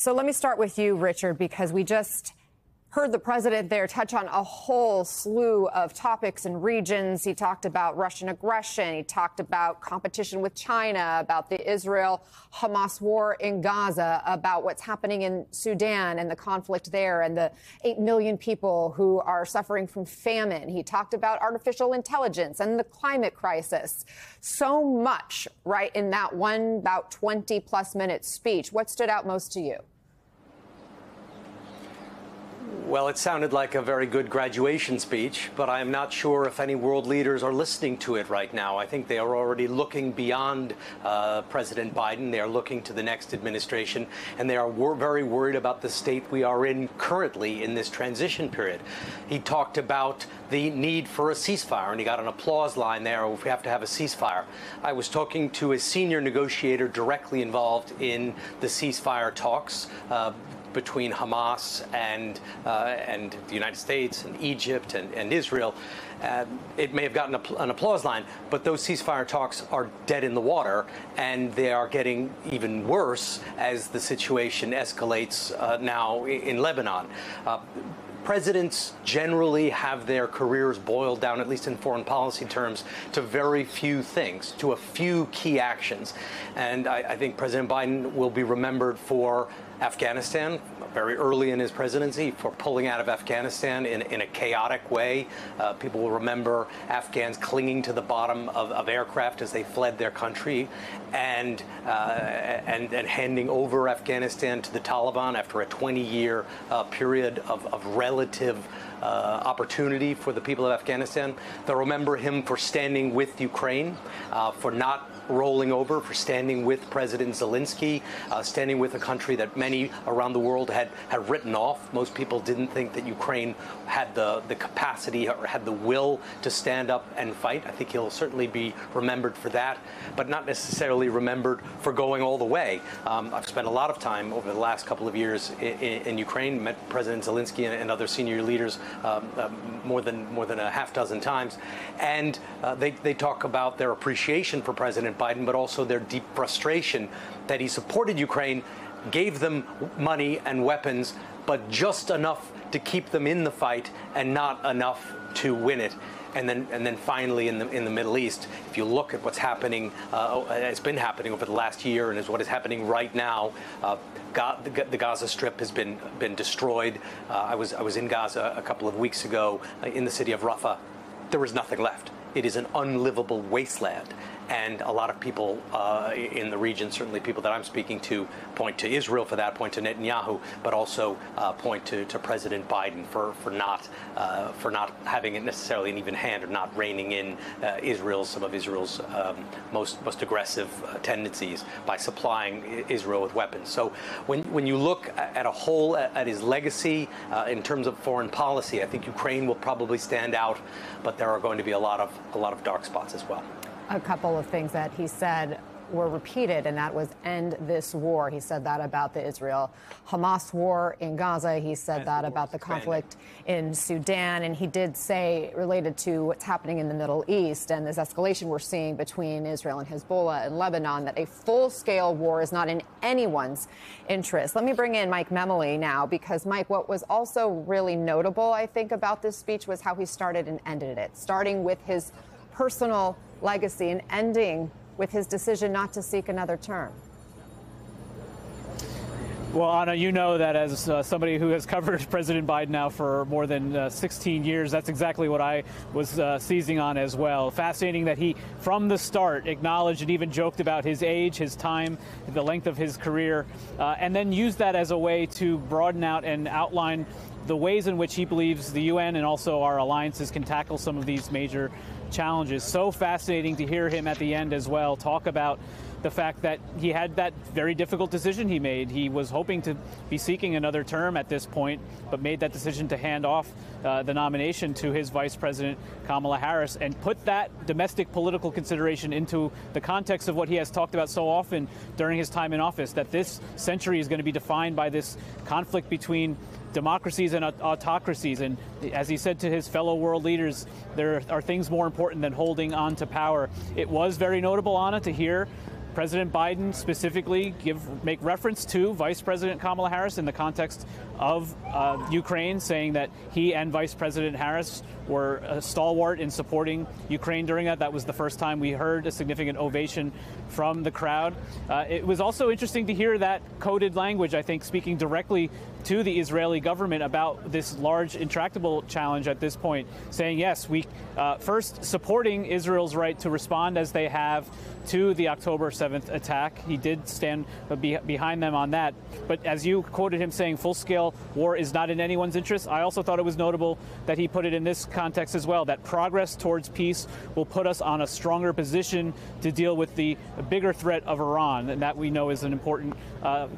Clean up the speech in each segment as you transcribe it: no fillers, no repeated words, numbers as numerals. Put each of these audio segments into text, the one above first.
So let me start with you, Richard, because we just heard the president there touch on a whole slew of topics and regions. He talked about Russian aggression. He talked about competition with China, about the Israel-Hamas war in Gaza, about what's happening in Sudan and the conflict there and the 8 million people who are suffering from famine. He talked about artificial intelligence and the climate crisis. So much right in that one about 20-plus minute speech. What stood out most to you? Well, it sounded like a very good graduation speech, but I'm not sure if any world leaders are listening to it right now. I think they are already looking beyond President Biden. They are looking to the next administration, and they are very worried about the state we are in currently in this transition period. He talked about the need for a ceasefire, and he got an applause line there. If we have to have a ceasefire. I was talking to a senior negotiator directly involved in the ceasefire talks between Hamas and the United States and Egypt and Israel. It may have gotten an applause line, but those ceasefire talks are dead in the water, and they are getting even worse as the situation escalates now in Lebanon. Presidents generally have their careers boiled down, at least in foreign policy terms, to very few things, to a few key actions. And I think President Biden will be remembered for Afghanistan, very early in his presidency, for pulling out of Afghanistan in a chaotic way. People will remember Afghans clinging to the bottom of aircraft as they fled their country, and handing over Afghanistan to the Taliban after a 20-year period of relative opportunity for the people of Afghanistan. They'll remember him for standing with Ukraine, for not rolling over, for standing with President Zelensky, standing with a country that many around the world had written off. Most people didn't think that Ukraine had the capacity or had the will to stand up and fight. I think he'll certainly be remembered for that, but not necessarily remembered for going all the way. I've spent a lot of time over the last couple of years in Ukraine, met President Zelensky and other senior leaders more than a half dozen times, and they talk about their appreciation for President Biden, but also their deep frustration that he supported Ukraine, gave them money and weapons, but just enough to keep them in the fight and not enough to win it. And then finally in the Middle East, if you look at what's happening, it's been happening over the last year, and is what is happening right now. The Gaza Strip has been destroyed. I was in Gaza a couple of weeks ago in the city of Rafah. There was nothing left. It is an unlivable wasteland. And a lot of people in the region, certainly people that I'm speaking to, point to Israel for that, point to Netanyahu, but also point to President Biden for not having it necessarily an even hand, or not reining in some of Israel's most aggressive tendencies by supplying Israel with weapons. So when you look at a whole at his legacy in terms of foreign policy, I think Ukraine will probably stand out, but there are going to be a lot of dark spots as well. A couple of things that he said were repeated, and that was end this war. He said that about the Israel-Hamas war in Gaza. He said that about the conflict in Sudan. And he did say, related to what's happening in the Middle East and this escalation we're seeing between Israel and Hezbollah and Lebanon, that a full-scale war is not in anyone's interest. Let me bring in Mike Memoli now, because, Mike, what was also really notable, I think, about this speech was how he started and ended it, starting with his personal legacy and ending with his decision not to seek another term. Well, Anna, you know that as somebody who has covered President Biden now for more than 16 years, that's exactly what I was seizing on as well. Fascinating that he, from the start, acknowledged and even joked about his age, his time, the length of his career, and then used that as a way to broaden out and outline the ways in which he believes the UN and also our alliances can tackle some of these major challenges. So fascinating to hear him at the end as well talk about the fact that he had that very difficult decision he made. He was hoping to be seeking another term at this point, but made that decision to hand off the nomination to his Vice President, Kamala Harris, and put that domestic political consideration into the context of what he has talked about so often during his time in office, that this century is going to be defined by this conflict between democracies and autocracies. And as he said to his fellow world leaders, there are things more important than holding on to power. It was very notable, Anna, to hear President Biden specifically make reference to Vice President Kamala Harris in the context of Ukraine, saying that he and Vice President Harris were a stalwart in supporting Ukraine during that. That was the first time we heard a significant ovation from the crowd. It was also interesting to hear that coded language, I think, speaking directly to the Israeli government about this large, intractable challenge at this point, saying, yes, we first supporting Israel's right to respond as they have to the October 7th attack. He did stand behind them on that. But as you quoted him saying, full-scale war is not in anyone's interest, I also thought it was notable that he put it in this context as well, that progress towards peace will put us on a stronger position to deal with the bigger threat of Iran, and that we know is an important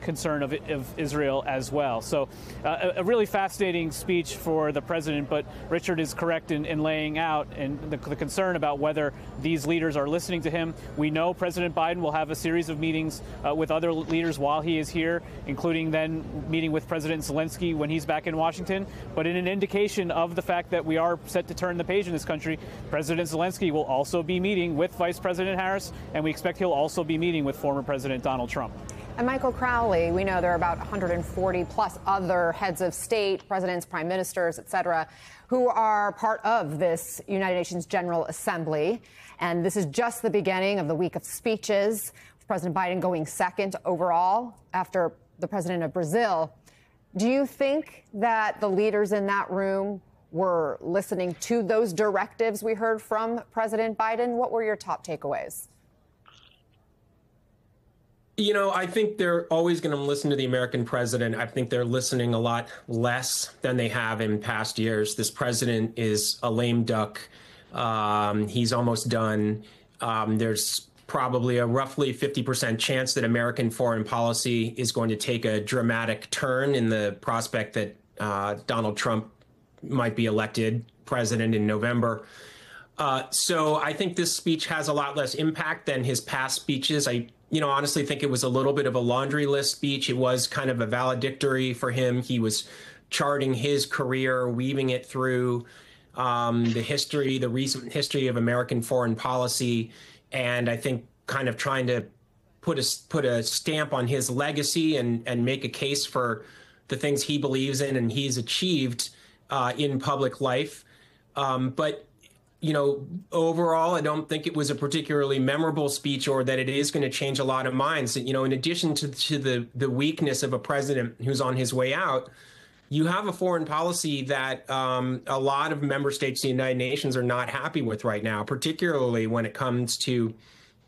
concern of Israel as well. So a really fascinating speech for the president, but Richard is correct in laying out and the concern about whether these leaders are listening to him. We know President Biden will have a series of meetings with other leaders while he is here, including then meeting with President Zelensky when he's back in Washington. But in an indication of the fact that we are set to turn the page in this country, President Zelensky will also be meeting with Vice President Harris, and we expect he'll also be meeting with former President Donald Trump. And Michael Crowley, we know there are about 140 plus other heads of state, presidents, prime ministers, et cetera, who are part of this United Nations General Assembly. And this is just the beginning of the week of speeches, with President Biden going second overall after the president of Brazil. Do you think that the leaders in that room were listening to those directives we heard from President Biden? What were your top takeaways? You know, I think they're always going to listen to the American president. I think they're listening a lot less than they have in past years. This president is a lame duck. He's almost done. There's probably a roughly 50% chance that American foreign policy is going to take a dramatic turn in the prospect that Donald Trump might be elected president in November. So I think this speech has a lot less impact than his past speeches. I honestly think it was a little bit of a laundry list speech. It was kind of a valedictory for him. He was charting his career, weaving it through the recent history of American foreign policy, and I think kind of trying to put a stamp on his legacy and make a case for the things he believes in and he's achieved in public life. But overall, I don't think it was a particularly memorable speech, or that it is going to change a lot of minds. In addition to the weakness of a president who's on his way out, you have a foreign policy that a lot of member states of the United Nations are not happy with right now, particularly when it comes to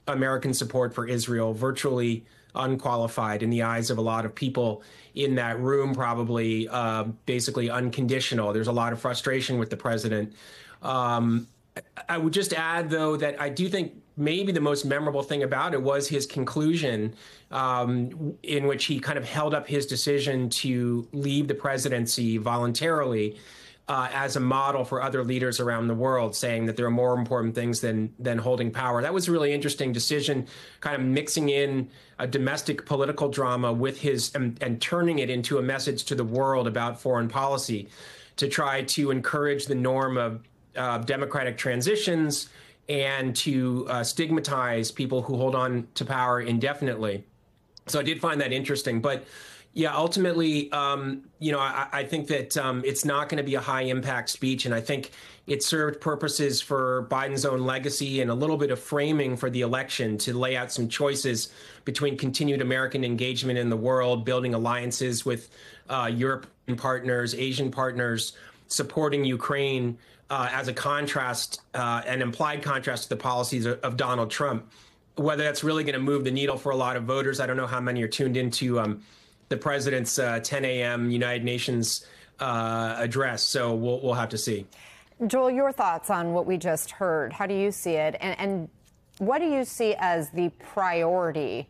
American support for Israel, virtually unqualified in the eyes of a lot of people in that room, probably basically unconditional. There's a lot of frustration with the president. I would just add, though, that I do think maybe the most memorable thing about it was his conclusion, in which he kind of held up his decision to leave the presidency voluntarily as a model for other leaders around the world, saying that there are more important things than holding power. That was a really interesting decision, kind of mixing in a domestic political drama with his and turning it into a message to the world about foreign policy to try to encourage the norm of democratic transitions and to stigmatize people who hold on to power indefinitely. So I did find that interesting. But yeah, ultimately, I think that it's not going to be a high impact speech. And I think it served purposes for Biden's own legacy and a little bit of framing for the election to lay out some choices between continued American engagement in the world, building alliances with European partners, Asian partners, supporting Ukraine, as a contrast, an implied contrast to the policies of Donald Trump. Whether that's really going to move the needle for a lot of voters, I don't know how many are tuned into the president's 10 a.m. United Nations address. So we'll have to see. Joel, your thoughts on what we just heard. How do you see it? And what do you see as the priority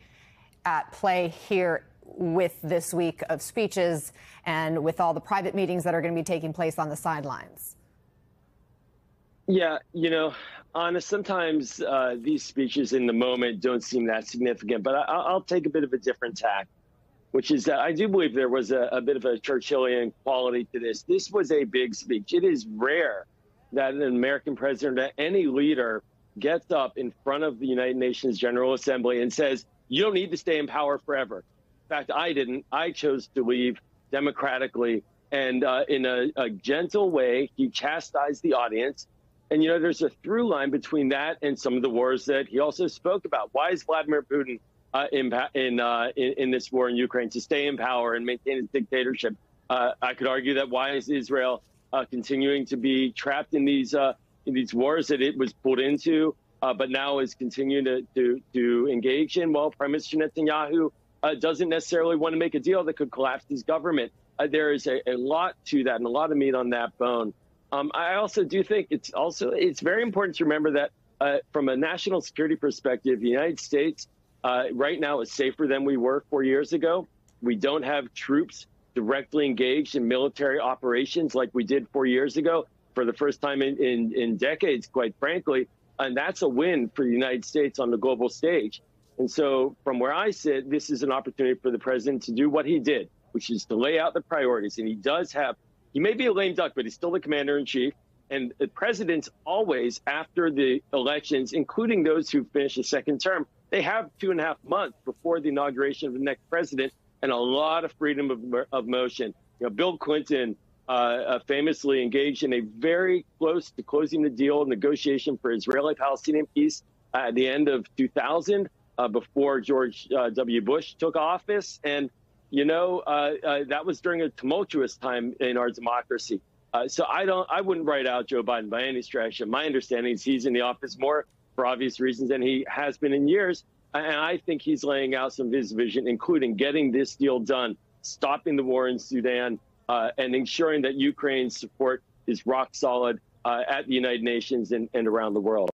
at play here with this week of speeches and with all the private meetings that are going to be taking place on the sidelines? Yeah, Anna, sometimes these speeches in the moment don't seem that significant, but I'll take a bit of a different tack, which is that I do believe there was a bit of a Churchillian quality to this. This was a big speech. It is rare that an American president or any leader gets up in front of the United Nations General Assembly and says, you don't need to stay in power forever. In fact, I didn't. I chose to leave democratically. And in a gentle way, he chastised the audience. And, there's a through line between that and some of the wars that he also spoke about. Why is Vladimir Putin in this war in Ukraine? To stay in power and maintain his dictatorship. I could argue that why is Israel continuing to be trapped in these wars that it was pulled into, but now is continuing to engage in? Well, Prime Minister Netanyahu doesn't necessarily want to make a deal that could collapse his government. There is a lot to that and a lot of meat on that bone. I also do think it's very important to remember that from a national security perspective, the United States right now is safer than we were 4 years ago. We don't have troops directly engaged in military operations like we did 4 years ago for the first time in decades, quite frankly. And that's a win for the United States on the global stage. And so from where I sit, this is an opportunity for the president to do what he did, which is to lay out the priorities. And he may be a lame duck, but he's still the commander in chief. And the presidents always, after the elections, including those who finish a second term, they have 2.5 months before the inauguration of the next president and a lot of freedom of motion. Bill Clinton famously engaged in a very close to closing the deal negotiation for Israeli-Palestinian peace at the end of 2000, before George W. Bush took office. And that was during a tumultuous time in our democracy. So I wouldn't write out Joe Biden by any stretch. My understanding is he's in the office more for obvious reasons than he has been in years. And I think he's laying out some of his vision, including getting this deal done, stopping the war in Sudan, and ensuring that Ukraine's support is rock solid at the United Nations and around the world.